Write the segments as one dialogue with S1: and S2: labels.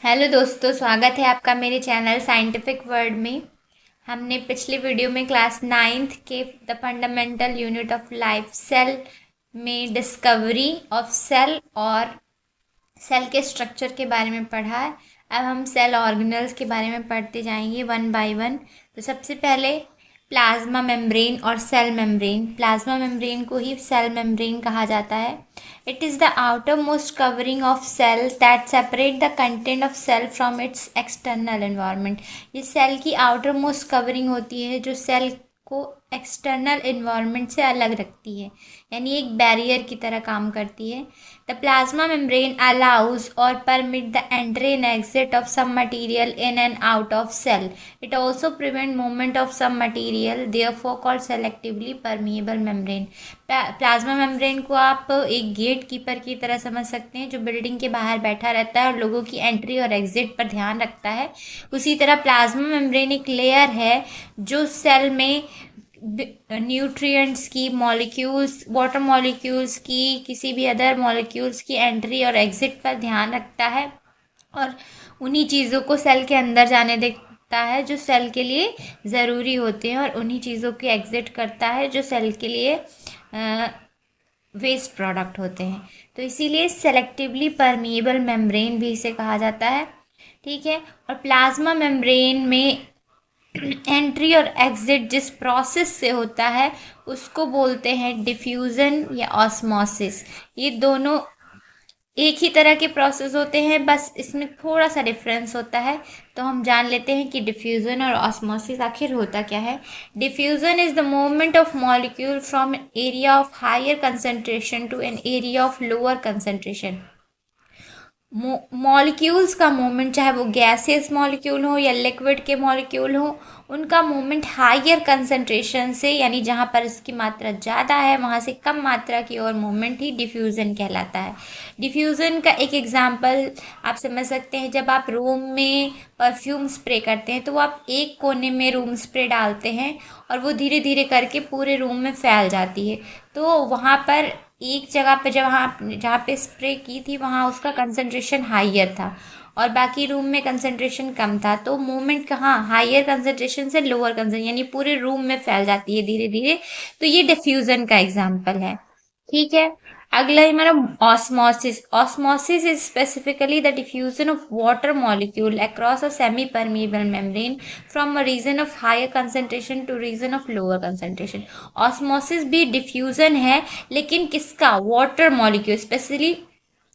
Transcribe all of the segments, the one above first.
S1: Hello दोस्तों, स्वागत है आपका मेरे चैनल साइंटिफिक वर्ल्ड में। हमने पिछले वीडियो में क्लास 9th के the fundamental unit of life cell में डिस्कवरी ऑफ सेल और सेल के स्ट्रक्चर के बारे में पढ़ा है। अब हम सेल ऑर्गेनल्स के बारे में पढ़ते जाएंगे वन बाय वन। तो सबसे पहले प्लाज्मा मेम्ब्रेन और सेल मेम्ब्रेन। प्लाज्मा मेम्ब्रेन को ही सेल मेम्ब्रेन कहा जाता है। It is the outer most covering of cell that separate the content of cell from its external environment. ये सेल की आउटर मोस्ट कवरिंग होती है जो सेल को एक्सटर्नल इन्वायरमेंट से अलग रखती है, यानी एक बैरियर की तरह काम करती है। द प्लाज्मा मेम्ब्रेन अलाउज और permit the entry and exit of some material in and out of cell. It also prevent movement of some material, therefore called selectively permeable membrane. Plasma membrane को आप एक gate keeper की तरह समझ सकते हैं जो बिल्डिंग के बाहर बैठा रहता है और लोगों की एंट्री और एग्जिट पर ध्यान रखता है। उसी तरह प्लाज्मा मेम्ब्रेन एक लेयर है जो सेल में न्यूट्रिएंट्स की, मॉलिक्यूल्स, वाटर मॉलिक्यूल्स की, किसी भी अदर मॉलिक्यूल्स की एंट्री और एग्जिट पर ध्यान रखता है और उन्हीं चीज़ों को सेल के अंदर जाने देता है जो सेल के लिए ज़रूरी होते हैं और उन्हीं चीज़ों की एग्जिट करता है जो सेल के लिए वेस्ट प्रोडक्ट होते हैं। तो इसीलिए सेलेक्टिवली परमिएबल मेम्ब्रेन भी इसे कहा जाता है। ठीक है। और प्लाज्मा मेम्ब्रेन में एंट्री और एग्जिट जिस प्रोसेस से होता है उसको बोलते हैं डिफ्यूज़न या ऑस्मोसिस। ये दोनों एक ही तरह के प्रोसेस होते हैं, बस इसमें थोड़ा सा डिफरेंस होता है। तो हम जान लेते हैं कि डिफ्यूज़न और ऑस्मोसिस आखिर होता क्या है। Diffusion is the movement of molecule from an area of higher concentration to an area of lower concentration. Molecules का मूवमेंट, चाहे वो गैसियस मॉलिक्यूल हो या लिक्विड के मॉलिक्यूल हो, उनका मूवमेंट हायर कंसंट्रेशन से, यानी जहाँ पर इसकी मात्रा ज़्यादा है वहाँ से कम मात्रा की ओर मूवमेंट ही डिफ्यूज़न कहलाता है। डिफ्यूज़न का एक एग्जांपल आप समझ सकते हैं, जब आप रूम में परफ्यूम स्प्रे करते हैं तो वो आप एक कोने में रूम स्प्रे डालते हैं और वो धीरे धीरे करके पूरे रूम में फैल जाती है। तो वहाँ पर एक जगह पे जहाँ पे स्प्रे की थी वहाँ उसका कंसंट्रेशन हायर था और बाकी रूम में कंसंट्रेशन कम था, तो मूवमेंट कहाँ हायर कंसंट्रेशन से लोअर कंसंट्रेशन, यानी पूरे रूम में फैल जाती है धीरे धीरे। तो ये डिफ्यूजन का एग्जाम्पल है। ठीक है। अगला है हमारा osmosis. Osmosis is specifically the diffusion of water molecule across a semi permeable membrane from a region of higher concentration to region of lower concentration. Osmosis भी डिफ्यूजन है, लेकिन किसका? वाटर मॉलिक्यूल, स्पेशली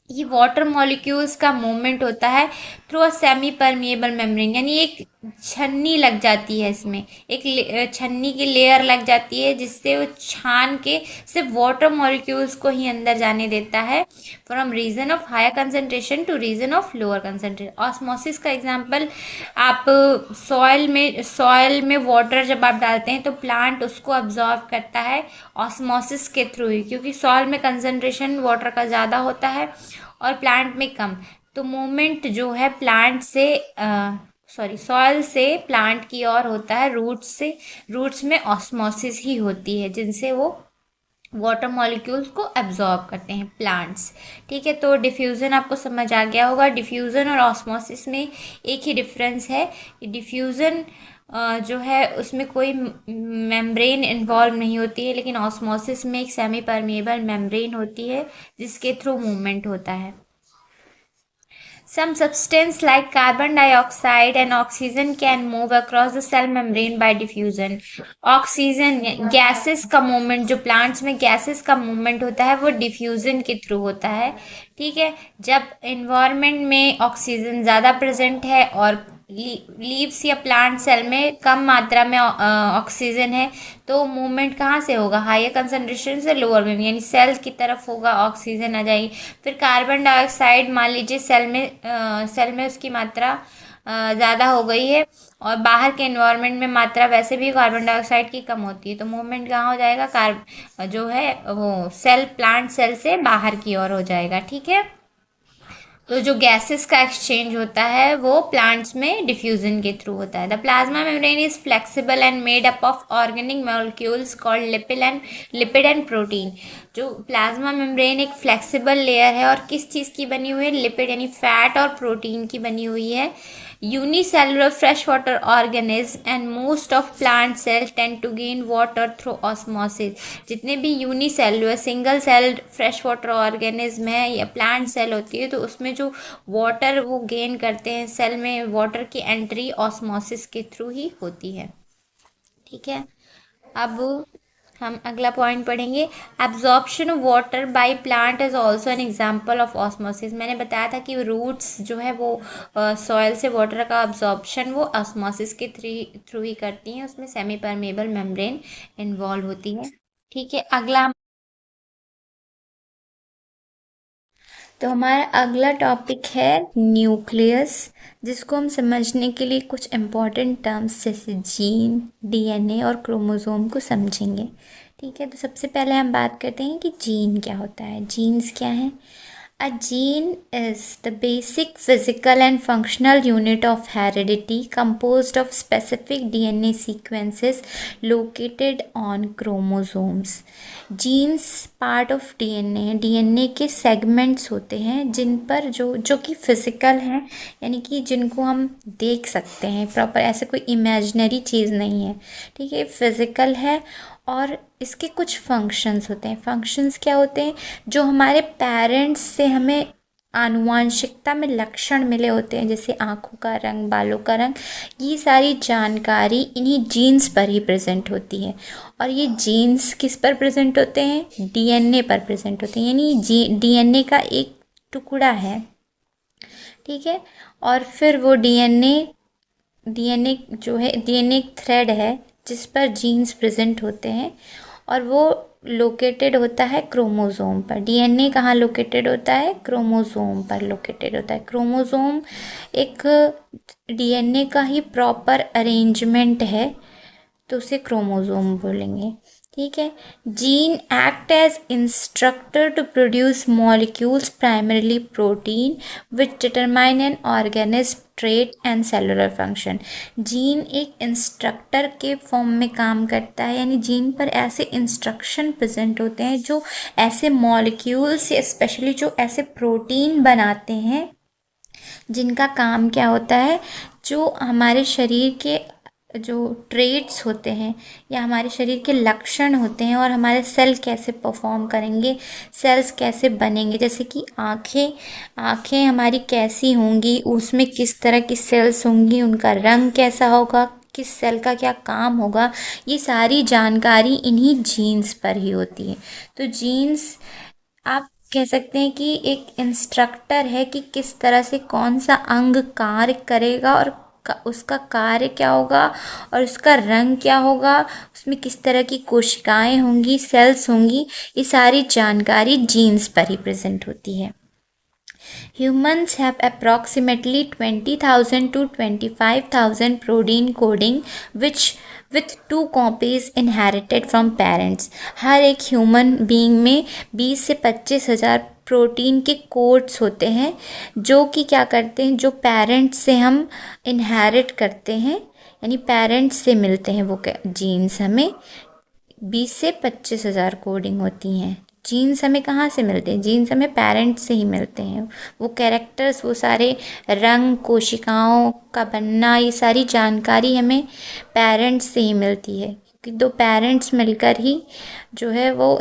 S1: ये वाटर मॉलिक्यूल्स का movement होता है through a semi permeable membrane, यानी एक छन्नी लग जाती है, इसमें एक छन्नी की लेयर लग जाती है जिससे वो छान के सिर्फ वाटर मॉलिक्यूल्स को ही अंदर जाने देता है from region of higher concentration to region of lower concentration. Osmosis का एग्जांपल, आप सॉयल में वाटर जब आप डालते हैं तो प्लांट उसको अब्जॉर्ब करता है ऑस्मोसिस के थ्रू ही, क्योंकि सॉयल में कंसंट्रेशन वाटर का ज़्यादा होता है और प्लांट में कम। तो मूवमेंट जो है प्लांट से सॉइल से प्लांट की ओर होता है, रूट्स से। रूट्स में ऑस्मोसिस ही होती है जिनसे वो वाटर मॉलिक्यूल्स को एब्जॉर्ब करते हैं प्लांट्स। ठीक है। तो डिफ्यूज़न आपको समझ आ गया होगा। डिफ्यूज़न और ऑस्मोसिस में एक ही डिफरेंस है। डिफ्यूज़न जो है उसमें कोई मेम्ब्रेन इन्वॉल्व नहीं होती है, लेकिन ऑस्मोसिस में एक सेमी परमिएबल मेम्ब्रेन होती है जिसके थ्रू मूवमेंट होता है। Some substance like carbon dioxide and oxygen can move across the cell membrane by diffusion. Oxygen gases का मूवमेंट, जो प्लांट्स में गैसेस का मूवमेंट होता है वो डिफ्यूजन के थ्रू होता है। ठीक है। जब एनवायरनमेंट में ऑक्सीजन ज़्यादा प्रेजेंट है और लीव्स या प्लांट सेल में कम मात्रा में ऑक्सीजन है, तो मूवमेंट कहाँ से होगा? हायर कंसंट्रेशन से लोअर में, यानी सेल की तरफ होगा, ऑक्सीजन आ जाएगी। फिर कार्बन डाइऑक्साइड, मान लीजिए सेल में उसकी मात्रा ज़्यादा हो गई है और बाहर के एनवायरनमेंट में मात्रा वैसे भी कार्बन डाइऑक्साइड की कम होती है, तो मूवमेंट कहाँ हो जाएगा? जो है वो प्लांट सेल से बाहर की ओर हो जाएगा। ठीक है। तो जो गैसेस का एक्सचेंज होता है वो प्लांट्स में डिफ्यूजन के थ्रू होता है। The plasma membrane is flexible and made up of organic molecules called lipid and protein. जो प्लाज्मा मेम्ब्रेन एक फ्लेक्सिबल लेयर है और किस चीज़ की बनी हुई है, लिपिड यानी फैट और प्रोटीन की बनी हुई है। Unicellular fresh water organism and most of plant cell tend to gain water through osmosis. जितने भी unicellular single celled fresh water organism है या प्लांट सेल होती है, तो उसमें जो वाटर वो गेन करते हैं, सेल में वाटर की एंट्री ऑस्मोसिस के थ्रू ही होती है। ठीक है, अब हम अगला पॉइंट पढ़ेंगे। Absorption of water by plant is also an example of osmosis. मैंने बताया था कि रूट्स जो है वो सॉइल से वाटर का अब्जॉर्प्शन वो ऑस्मोसिस के थ्रू ही करती हैं, उसमें सेमी परमेबल मेम्ब्रेन इन्वॉल्व होती है। ठीक है, अगला तो हमारा अगला टॉपिक है न्यूक्लियस, जिसको हम समझने के लिए कुछ इम्पॉर्टेंट टर्म्स जैसे जीन, डीएनए और क्रोमोसोम को समझेंगे। ठीक है, तो सबसे पहले हम बात करते हैं कि जीन क्या होता है। जीन्स क्या है? A gene is the basic physical and functional unit of heredity composed of specific DNA sequences located on chromosomes. Genes part of DNA, DNA के segments होते हैं जिन पर जो कि फिजिकल हैं, यानी कि जिनको हम देख सकते हैं प्रॉपर, ऐसे कोई इमेजिनरी चीज़ नहीं है। ठीक है, फिजिकल है और इसके कुछ फंक्शंस होते हैं। फंक्शंस क्या होते हैं? जो हमारे पेरेंट्स से हमें आनुवांशिकता में लक्षण मिले होते हैं, जैसे आँखों का रंग, बालों का रंग, ये सारी जानकारी इन्हीं जीन्स पर ही प्रेजेंट होती है। और ये जीन्स किस पर प्रेजेंट होते हैं? डीएनए पर प्रेजेंट होते हैं, यानी डीएनए का एक टुकड़ा है। ठीक है, और फिर वो डीएनए जो है, डीएनए एक थ्रेड है जिस पर जीन्स प्रेजेंट होते हैं और वो लोकेटेड होता है क्रोमोसोम पर। डीएनए कहाँ लोकेटेड होता है? क्रोमोसोम पर लोकेटेड होता है। क्रोमोसोम एक डीएनए का ही प्रॉपर अरेंजमेंट है, तो उसे क्रोमोसोम बोलेंगे। ठीक है, gene act as instructor to produce molecules primarily protein which determine an organism trait and cellular function. Gene एक इंस्ट्रक्टर के फॉर्म में काम करता है, यानी जीन पर ऐसे इंस्ट्रक्शन प्रेजेंट होते हैं जो ऐसे मॉलिक्यूल्स, स्पेशली जो ऐसे प्रोटीन बनाते हैं जिनका काम क्या होता है, जो हमारे शरीर के जो ट्रेट्स होते हैं या हमारे शरीर के लक्षण होते हैं और हमारे सेल कैसे परफॉर्म करेंगे, सेल्स कैसे बनेंगे, जैसे कि आँखें हमारी कैसी होंगी, उसमें किस तरह की सेल्स होंगी, उनका रंग कैसा होगा, किस सेल का क्या काम होगा, ये सारी जानकारी इन्हीं जीन्स पर ही होती है। तो जीन्स आप कह सकते हैं कि एक इंस्ट्रक्टर है कि किस तरह से कौन सा अंग कार्य करेगा और उसका कार्य क्या होगा और उसका रंग क्या होगा, उसमें किस तरह की कोशिकाएं होंगी, सेल्स होंगी, ये सारी जानकारी जीन्स पर ही प्रेजेंट होती है। Humans have approximately 20,000 to 25,000 protein coding which with 2 copies inherited from parents. हर एक ह्यूमन बीइंग में 20 से 25,000 प्रोटीन के कोड्स होते हैं जो कि क्या करते हैं, जो पेरेंट्स से हम इनहेरिट करते हैं, यानी पेरेंट्स से मिलते हैं वो जीन्स। हमें 20 से 25,000 कोडिंग होती हैं। जीन्स हमें कहाँ से मिलते हैं? जीन्स हमें पेरेंट्स से ही मिलते हैं। वो कैरेक्टर्स, वो सारे रंग, कोशिकाओं का बनना, ये सारी जानकारी हमें पेरेंट्स से ही मिलती है, क्योंकि 2 पेरेंट्स मिलकर ही जो है वो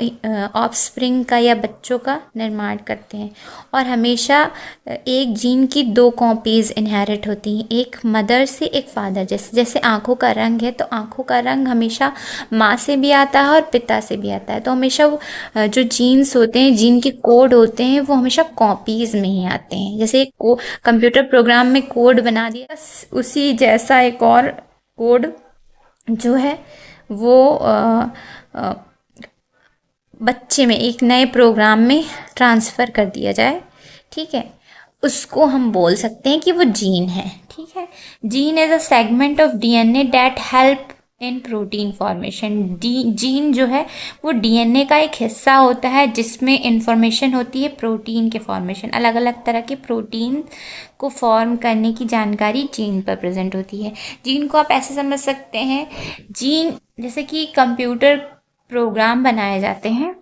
S1: ऑफस्प्रिंग का या बच्चों का निर्माण करते हैं। और हमेशा एक जीन की 2 कॉपीज़ इनहेरिट होती हैं, एक मदर से एक फादर। जैसे आँखों का रंग है, तो आँखों का रंग हमेशा माँ से भी आता है और पिता से भी आता है। तो हमेशा वो जो जीन्स होते हैं, जीन के कोड होते हैं, वो हमेशा कॉपीज़ में ही आते हैं। जैसे कंप्यूटर प्रोग्राम में कोड बना दिया, उसी जैसा एक और कोड जो है वो बच्चे में एक नए प्रोग्राम में ट्रांसफ़र कर दिया जाए। ठीक है, उसको हम बोल सकते हैं कि वो जीन है। ठीक है, gene is a segment of DNA that help in protein formation. Gene जो है वो डीएनए का एक हिस्सा होता है जिसमें इंफॉर्मेशन होती है प्रोटीन के फॉर्मेशन। अलग अलग तरह के प्रोटीन को फॉर्म करने की जानकारी जीन पर प्रेजेंट होती है। जीन को आप ऐसे समझ सकते हैं, जीन जैसे कि कंप्यूटर प्रोग्राम बनाए जाते हैं,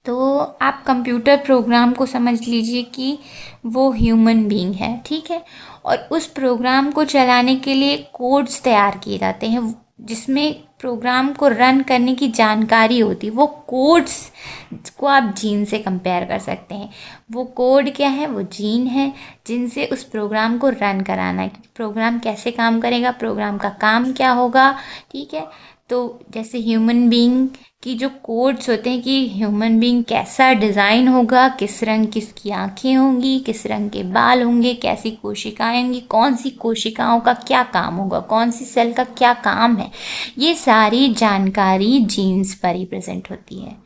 S1: तो आप कंप्यूटर प्रोग्राम को समझ लीजिए कि वो ह्यूमन बीइंग है, ठीक है। और उस प्रोग्राम को चलाने के लिए कोड्स तैयार किए जाते हैं, जिसमें प्रोग्राम को रन करने की जानकारी होती है। वो कोड्स को आप जीन से कंपेयर कर सकते हैं। वो कोड क्या है? वो जीन है, जिनसे उस प्रोग्राम को रन कराना है। प्रोग्राम कैसे काम करेगा, प्रोग्राम का काम क्या होगा, ठीक है। तो जैसे ह्यूमन बीइंग की जो कोड्स होते हैं कि ह्यूमन बीइंग कैसा डिज़ाइन होगा, किस रंग की उसकी आँखें होंगी, किस रंग के बाल होंगे, कैसी कोशिकाएं होंगी, कौन सी कोशिकाओं का क्या काम होगा, कौन सी सेल का क्या काम है, ये सारी जानकारी जीन्स पर ही प्रेजेंट होती है।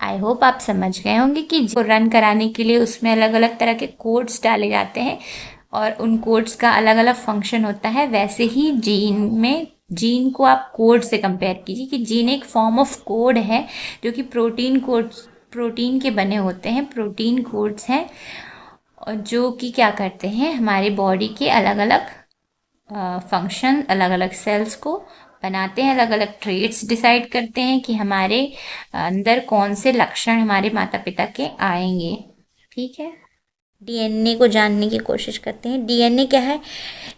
S1: आई होप आप समझ गए होंगे कि को रन कराने के लिए उसमें अलग अलग तरह के कोड्स डाले जाते हैं और उन कोड्स का अलग अलग फंक्शन होता है। वैसे ही जीन को आप कोड से कंपेयर कीजिए कि जीन एक फॉर्म ऑफ कोड है जो कि प्रोटीन के बने होते हैं। प्रोटीन कोड्स हैं और जो कि क्या करते हैं, हमारी बॉडी के अलग अलग फंक्शन, अलग अलग सेल्स को बनाते हैं, अलग अलग ट्रेट्स डिसाइड करते हैं कि हमारे अंदर कौन से लक्षण हमारे माता पिता के आएंगे, ठीक है। डीएनए को जानने की कोशिश करते हैं। डीएनए क्या है?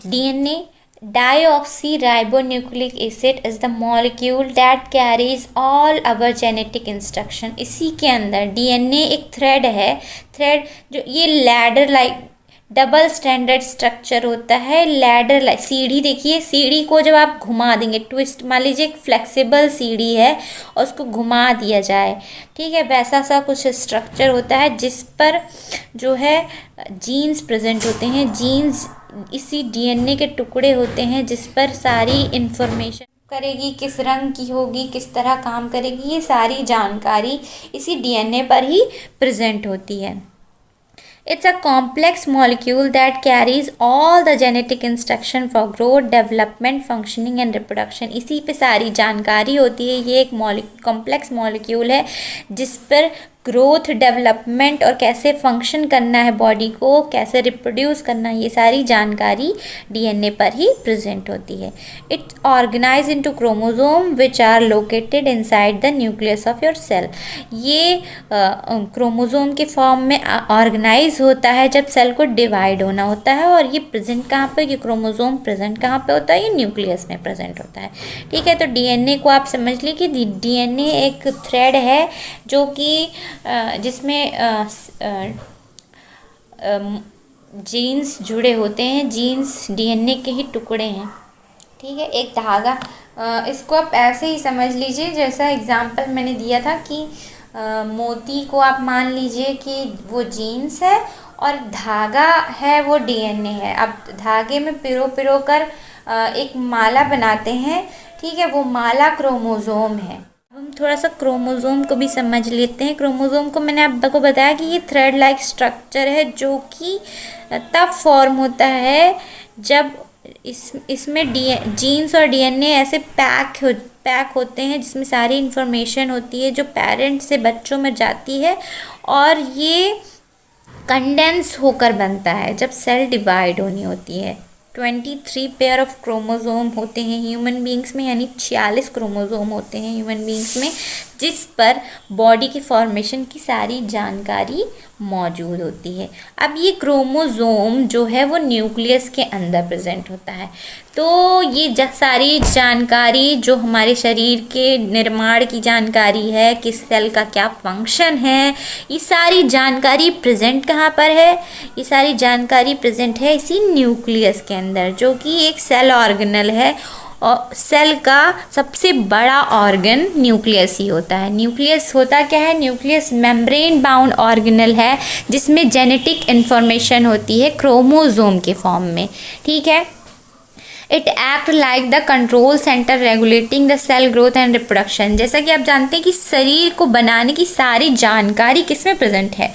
S1: DNA Deoxyribonucleic acid is the molecule that carries all our genetic instruction। इसी के अंदर डीएनए एक थ्रेड है, थ्रेड जो ये ladder like double standard structure होता है। लैडर लाइक सीढ़ी, देखिए सीढ़ी को जब आप घुमा देंगे, ट्विस्ट, मान लीजिए एक फ्लेक्सिबल सीढ़ी है और उसको घुमा दिया जाए, ठीक है, वैसा सा कुछ स्ट्रक्चर होता है जिस पर जो है जीन्स प्रेजेंट होते हैं। जीन्स इसी डीएनए के टुकड़े होते हैं जिस पर सारी इंफॉर्मेशन करेगी, किस रंग की होगी, किस तरह काम करेगी, ये सारी जानकारी इसी डीएनए पर ही प्रेजेंट होती है। It's a complex molecule that carries all the genetic instruction for growth, development, functioning and reproduction। इसी पे सारी जानकारी होती है। ये एक कॉम्प्लेक्स मॉलिक्यूल है जिस पर ग्रोथ, डेवलपमेंट और कैसे फंक्शन करना है बॉडी को, कैसे रिप्रोड्यूस करना है, ये सारी जानकारी डीएनए पर ही प्रेजेंट होती है। It organise into chromosome which are located inside the nucleus of your cell. ये क्रोमोसोम के फॉर्म में ऑर्गेनाइज होता है जब सेल को डिवाइड होना होता है। और ये प्रेजेंट कहाँ पे, ये क्रोमोसोम प्रेजेंट कहाँ पे होता है? ये न्यूक्लियस में प्रेजेंट होता है, ठीक है। तो डीएनए को आप समझ लीजिए कि डीएनए एक थ्रेड है जो कि जिसमें जीन्स जुड़े होते हैं। जीन्स डीएनए के ही टुकड़े हैं, ठीक है, एक धागा। इसको आप ऐसे ही समझ लीजिए, जैसा एग्जाम्पल मैंने दिया था कि मोती को आप मान लीजिए कि वो जीन्स है और धागा है वो डीएनए है। अब धागे में पिरो कर एक माला बनाते हैं, ठीक है, वो माला क्रोमोसोम है। हम थोड़ा सा क्रोमोसोम को भी समझ लेते हैं। क्रोमोसोम को मैंने आपको बताया कि ये थ्रेड लाइक स्ट्रक्चर है जो कि तब फॉर्म होता है जब इसमें जीन्स और डीएनए ऐसे पैक होते हैं जिसमें सारी इन्फॉर्मेशन होती है जो पेरेंट्स से बच्चों में जाती है और ये कंडेंस होकर बनता है जब सेल डिवाइड होनी होती है। 23 पेयर ऑफ क्रोमोसोम होते हैं ह्यूमन बींग्स में, यानी 46 क्रोमोसोम होते हैं ह्यूमन बींग्स में, जिस पर बॉडी की फॉर्मेशन की सारी जानकारी मौजूद होती है। अब ये क्रोमोसोम जो है वो न्यूक्लियस के अंदर प्रेजेंट होता है। तो ये सारी जानकारी जो हमारे शरीर के निर्माण की जानकारी है, किस सेल का क्या फंक्शन है, ये सारी जानकारी प्रेजेंट कहाँ पर है? ये सारी जानकारी प्रेजेंट है इसी न्यूक्लियस के अंदर, जो कि एक सेल ऑर्गेनल है। और सेल का सबसे बड़ा ऑर्गन न्यूक्लियस ही होता है। न्यूक्लियस होता क्या है? न्यूक्लियस मेम्ब्रेन बाउंड ऑर्गेनल है जिसमें जेनेटिक इन्फॉर्मेशन होती है क्रोमोसोम के फॉर्म में, ठीक है। It act like the control centre regulating the cell growth and reproduction. जैसा कि आप जानते हैं कि शरीर को बनाने की सारी जानकारी किस में प्रेजेंट है?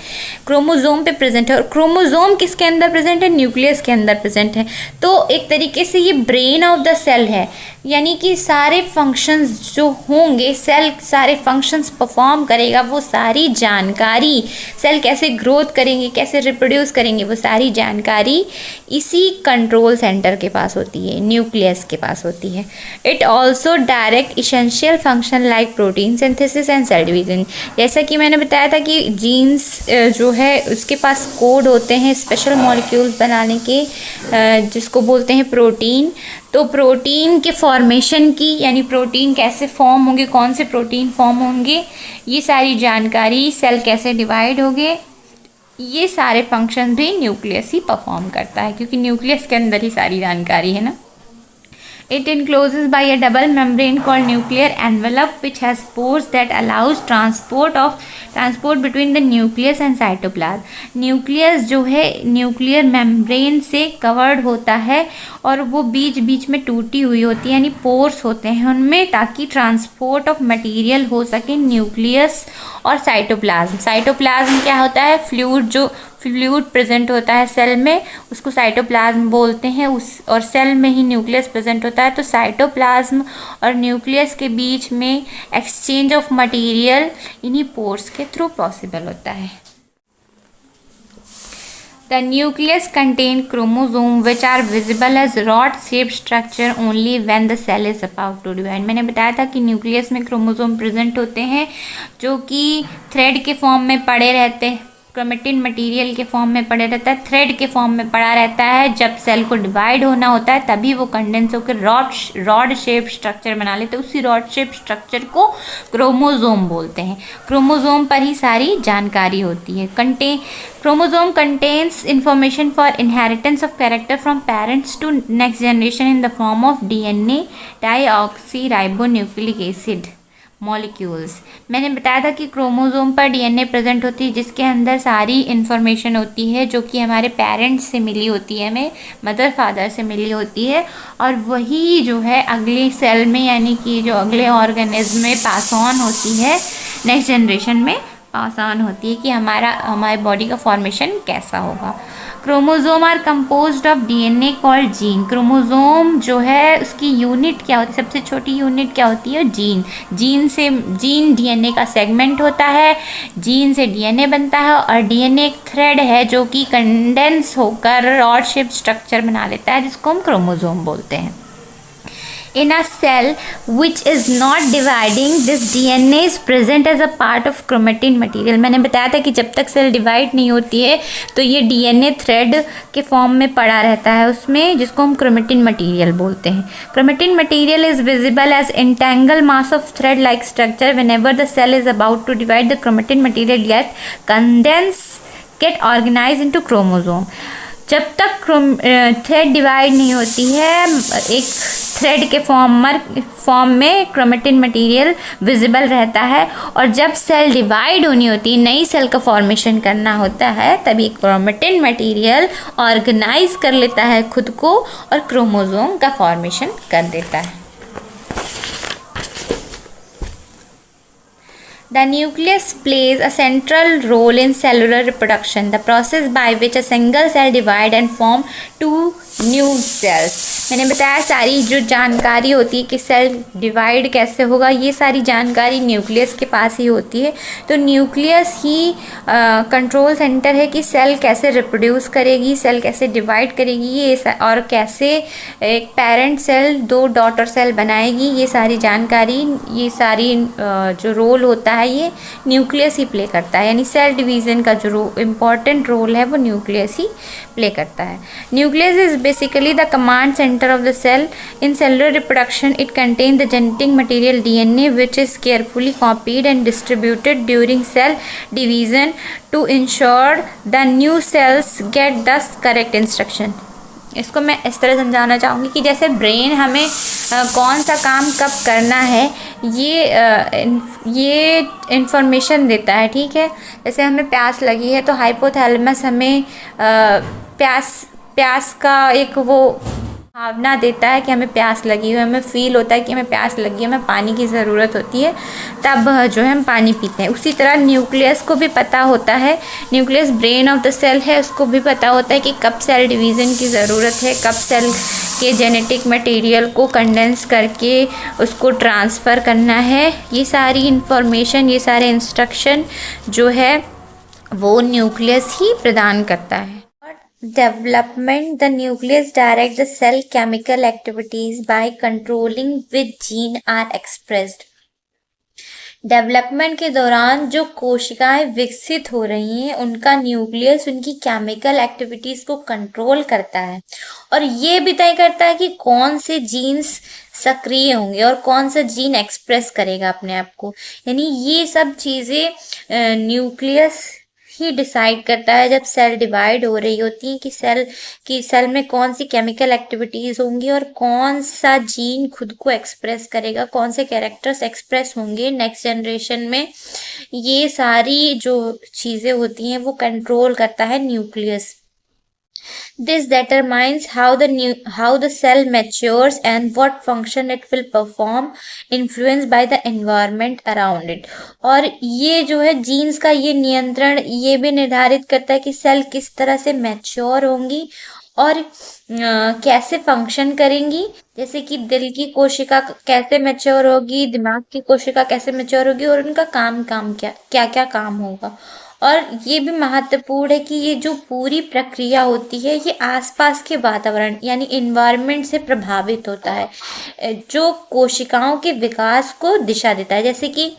S1: क्रोमोसोम पे प्रेजेंट है। और क्रोमोसोम किसके अंदर प्रेजेंट है? न्यूक्लियस के अंदर प्रेजेंट है। तो एक तरीके से ये ब्रेन ऑफ द सेल है। यानी कि सारे फंक्शंस जो होंगे, सेल सारे फंक्शंस परफॉर्म करेगा, वो सारी जानकारी, सेल कैसे ग्रोथ करेंगे, कैसे रिप्रोड्यूस करेंगे, वो सारी जानकारी इसी कंट्रोल सेंटर के पास होती है, न्यूक्लियस के पास होती है। It also direct essential function like protein synthesis and cell division. जैसा कि मैंने बताया था कि जीन्स जो है उसके पास कोड होते हैं स्पेशल मॉलिक्यूल्स बनाने के, जिसको बोलते हैं प्रोटीन। तो प्रोटीन के फॉर्मेशन की, यानी प्रोटीन कैसे फॉर्म होंगे, कौन से प्रोटीन फॉर्म होंगे, ये सारी जानकारी, सेल कैसे डिवाइड होंगे, ये सारे फंक्शन भी न्यूक्लियस ही परफॉर्म करता है, क्योंकि न्यूक्लियस के अंदर ही सारी जानकारी है ना। It encloses by a double membrane called nuclear envelope, which has pores that allows transport between the nucleus and cytoplasm. Nucleus जो है न्यूक्लियर मेम्ब्रेन से कवर्ड होता है और वो बीच बीच में टूटी हुई होती है, यानी पोर्स होते हैं उनमें, ताकि ट्रांसपोर्ट ऑफ मटेरियल हो सके न्यूक्लियस और साइटोप्लाज्म। साइटोप्लाज्म क्या होता है? फ्लूइड प्रेजेंट होता है सेल में, उसको साइटोप्लाज्म बोलते हैं। और सेल में ही न्यूक्लियस प्रेजेंट होता है, तो साइटोप्लाज्म और न्यूक्लियस के बीच में एक्सचेंज ऑफ मटेरियल इन्हीं पोर्स के थ्रू पॉसिबल होता है। The nucleus contain chromosome which are visible as rod-shaped structure only when the cell is about to divide। मैंने बताया था कि न्यूक्लियस में क्रोमोसोम प्रेजेंट होते हैं जो कि थ्रेड के फॉर्म में पड़े रहते हैं, क्रोमेटिन मटेरियल के फॉर्म में पड़े रहता है, थ्रेड के फॉर्म में पड़ा रहता है। जब सेल को डिवाइड होना होता है तभी वो कंडेंस होकर रॉड शेप स्ट्रक्चर बना लेते हैं। उसी रॉड शेप स्ट्रक्चर को क्रोमोसोम बोलते हैं। क्रोमोसोम पर ही सारी जानकारी होती है। Chromosome contains information for inheritance of character from parents to next generation in the form of DNA deoxyribonucleic acid molecules. मैंने बताया था कि क्रोमोसोम पर DNA प्रेजेंट होती है, जिसके अंदर सारी इन्फॉर्मेशन होती है जो कि हमारे पेरेंट्स से मिली होती है, हमें मदर फादर से मिली होती है, और वही जो है अगली सेल में, यानी कि जो अगले ऑर्गेनिज्म में पास ऑन होती है, नेक्स्ट जनरेशन में पास ऑन होती है कि हमारे बॉडी का फॉर्मेशन कैसा होगा। Chromosome are composed of DNA called gene. Chromosome जो है उसकी यूनिट क्या होती है? सबसे छोटी यूनिट क्या होती है? जीन। जीन DNA का सेगमेंट होता है, जीन से DNA बनता है, और DNA एक थ्रेड है जो कि कंडेंस होकर रॉड शेप स्ट्रक्चर बना लेता है, जिसको हम क्रोमोसोम बोलते हैं। In a cell which is not dividing, this DNA is present as a part of chromatin material। मैंने बताया था कि जब तक सेल डिवाइड नहीं होती है तो ये DNA थ्रेड के फॉर्म में पड़ा रहता है उसमें, जिसको हम क्रोमेटिन मटेरियल बोलते हैं। Chromatin material is visible as entangled mass of thread like structure whenever the cell is about to divide। the chromatin material get organized into chromosome। जब तक थ्रेड डिवाइड नहीं होती है, एक थ्रेड के फॉर्म में क्रोमेटिन मटेरियल विजिबल रहता है, और जब सेल डिवाइड होनी होती है, नई सेल का फॉर्मेशन करना होता है, तभी क्रोमेटिन मटेरियल ऑर्गेनाइज कर लेता है खुद को और क्रोमोसोम का फॉर्मेशन कर देता है। The nucleus plays a central role in cellular reproduction, the process by which a single cell divide and form two new cells। मैंने बताया सारी जो जानकारी होती है कि सेल डिवाइड कैसे होगा, ये सारी जानकारी न्यूक्लियस के पास ही होती है। तो न्यूक्लियस ही कंट्रोल सेंटर है कि सेल कैसे रिप्रोड्यूस करेगी, सेल कैसे डिवाइड करेगी, ये और कैसे एक पेरेंट सेल दो डॉटर सेल बनाएगी, ये सारी जानकारी, ये सारी जो रोल होता है ये न्यूक्लियस ही प्ले करता है। यानी सेल डिवीज़न का जो इम्पॉर्टेंट रोल है वो न्यूक्लियस ही प्ले करता है। Nucleus is basically the command center of the cell. In cellular reproduction, it contains the genetic material DNA, which is carefully copied and distributed during cell division to ensure the new cells get the correct instruction। इसको मैं इस तरह समझाना चाहूँगी कि जैसे brain हमें कौन सा काम कब करना है ये इन्फॉर्मेशन देता है, ठीक है। जैसे हमें प्यास लगी है तो हाइपोथैलेमस हमें प्यास का एक वो भावना देता है कि हमें प्यास लगी है, हमें फील होता है कि हमें प्यास लगी है, हमें पानी की ज़रूरत होती है, तब जो है हम पानी पीते हैं। उसी तरह न्यूक्लियस को भी पता होता है, nucleus brain of the cell है, उसको भी पता होता है कि कब सेल डिवीज़न की ज़रूरत है, कब सेल के जेनेटिक मटेरियल को कंडेंस करके उसको ट्रांसफ़र करना है। ये सारी इंफॉर्मेशन, ये सारे इंस्ट्रक्शन जो है वो न्यूक्लियस ही प्रदान करता है। Development: the nucleus directs the cell chemical activities by controlling which gene are expressed. Development के दौरान जो कोशिकाएं विकसित हो रही हैं उनका न्यूक्लियस उनकी केमिकल एक्टिविटीज को कंट्रोल करता है और ये भी तय करता है कि कौन से जीन्स सक्रिय होंगे और कौन सा जीन एक्सप्रेस करेगा अपने आप को। यानी ये सब चीज़ें न्यूक्लियस ही डिसाइड करता है जब सेल डिवाइड हो रही होती है कि सेल में कौन सी केमिकल एक्टिविटीज़ होंगी और कौन सा जीन खुद को एक्सप्रेस करेगा, कौन से कैरेक्टर्स एक्सप्रेस होंगे नेक्स्ट जनरेशन में। ये सारी जो चीज़ें होती हैं वो कंट्रोल करता है nucleus. This determines how the cell matures and what function it will perform, influenced by the environment around it. और ये जो है जीन्स का ये नियंत्रण ये भी निर्धारित करता है कि सेल किस तरह से मैच्योर होंगी और कैसे फंक्शन करेंगी। जैसे कि दिल की कोशिका कैसे मैच्योर होगी, दिमाग की कोशिका कैसे मैच्योर होगी और उनका काम क्या क्या काम होगा। और ये भी महत्वपूर्ण है कि ये जो पूरी प्रक्रिया होती है ये आसपास के वातावरण यानी इन्वायरमेंट से प्रभावित होता है जो कोशिकाओं के विकास को दिशा देता है। जैसे कि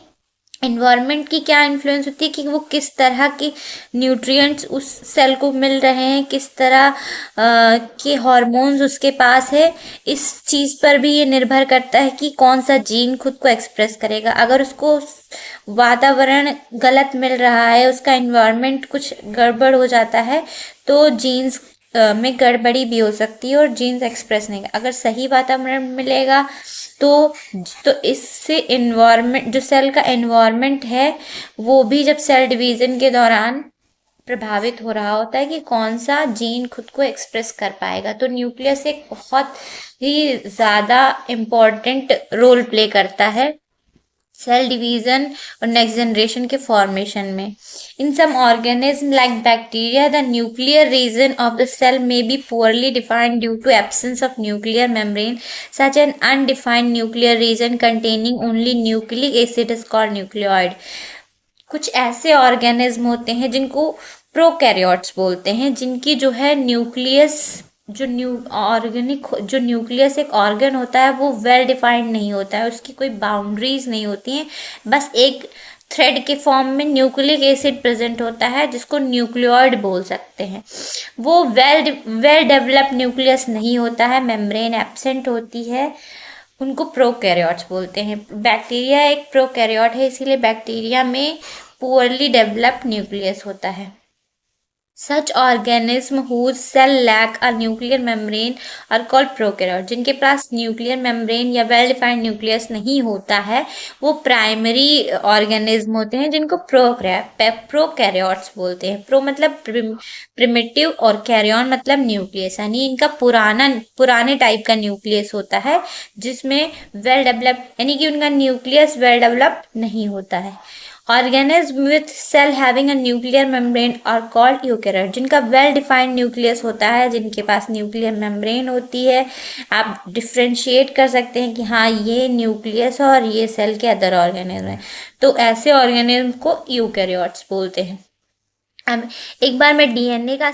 S1: इन्वायरमेंट की क्या इन्फ्लुएंस होती है कि वो किस तरह के न्यूट्रिएंट्स उस सेल को मिल रहे हैं, किस तरह के हार्मोन्स उसके पास है। इस चीज़ पर भी ये निर्भर करता है कि कौन सा जीन खुद को एक्सप्रेस करेगा। अगर उसको वातावरण गलत मिल रहा है, उसका इन्वायरमेंट कुछ गड़बड़ हो जाता है तो जीन्स में गड़बड़ी भी हो सकती है और जीन्स एक्सप्रेस नहीं। अगर सही वातावरण मिलेगा तो इससे इन्वायरमेंट जो सेल का इन्वायरमेंट है वो भी जब सेल डिवीज़न के दौरान प्रभावित हो रहा होता है कि कौन सा जीन खुद को एक्सप्रेस कर पाएगा। तो न्यूक्लियस एक बहुत ही ज़्यादा इम्पॉर्टेंट रोल प्ले करता है सेल डिवीज़न और नेक्स्ट जनरेशन के फॉर्मेशन में। In some organisms like bacteria, the nuclear region of the cell may be poorly defined due to absence of nuclear membrane. Such an undefined nuclear region containing only nucleic acid is called nucleoid. कुछ ऐसे organism होते हैं जिनको prokaryotes बोलते हैं, जिनकी जो है न्यूक्लियस जो न्यूक्लियस एक ऑर्गन होता है वो वेल डिफाइंड नहीं होता है, उसकी कोई बाउंड्रीज नहीं होती हैं। बस एक थ्रेड के फॉर्म में न्यूक्लिक एसिड प्रेजेंट होता है जिसको न्यूक्लियोइड बोल सकते हैं। वो वेल डेवलप्ड न्यूक्लियस नहीं होता है, मेम्ब्रेन एब्सेंट होती है, उनको प्रोकैरियोट्स बोलते हैं। बैक्टीरिया एक प्रोकैरियोट है, इसीलिए बैक्टीरिया में पुअरली डेवलप्ड न्यूक्लियस होता है। Such organism whose cell lack a nuclear membrane are called prokaryote. जिनके पास न्यूक्लियर मेम्ब्रेन या वेल डिफाइंड न्यूक्लियस नहीं होता है वो प्राइमरी ऑर्गेनिज्म होते हैं जिनको प्रोकैरियोट्स बोलते हैं। प्रो मतलब प्रिमिटिव और कैरियन मतलब न्यूक्लियस, यानी इनका पुराने टाइप का न्यूक्लियस होता है जिसमें वेल डेवलप्ड यानी कि उनका न्यूक्लियस वेल डेवलप्ड नहीं होता है। Organism with cell having a nuclear membrane are called eukaryote. जिनका वेल डिफाइंड न्यूक्लियस होता है, जिनके पास न्यूक्लियर मेम्ब्रेन होती है, आप डिफ्रेंशिएट कर सकते हैं कि हाँ ये न्यूक्लियस और ये सेल के अदर ऑर्गेनिज्म है, तो ऐसे ऑर्गेनिज्म को यूकैरियोट्स बोलते हैं। अब एक बार मैं डीएनए का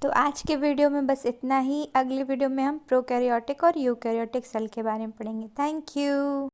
S2: तो आज के वीडियो में बस इतना ही। अगली वीडियो में हम प्रोकैरियोटिक और यूकैरियोटिक सेल के बारे में पढ़ेंगे। Thank you.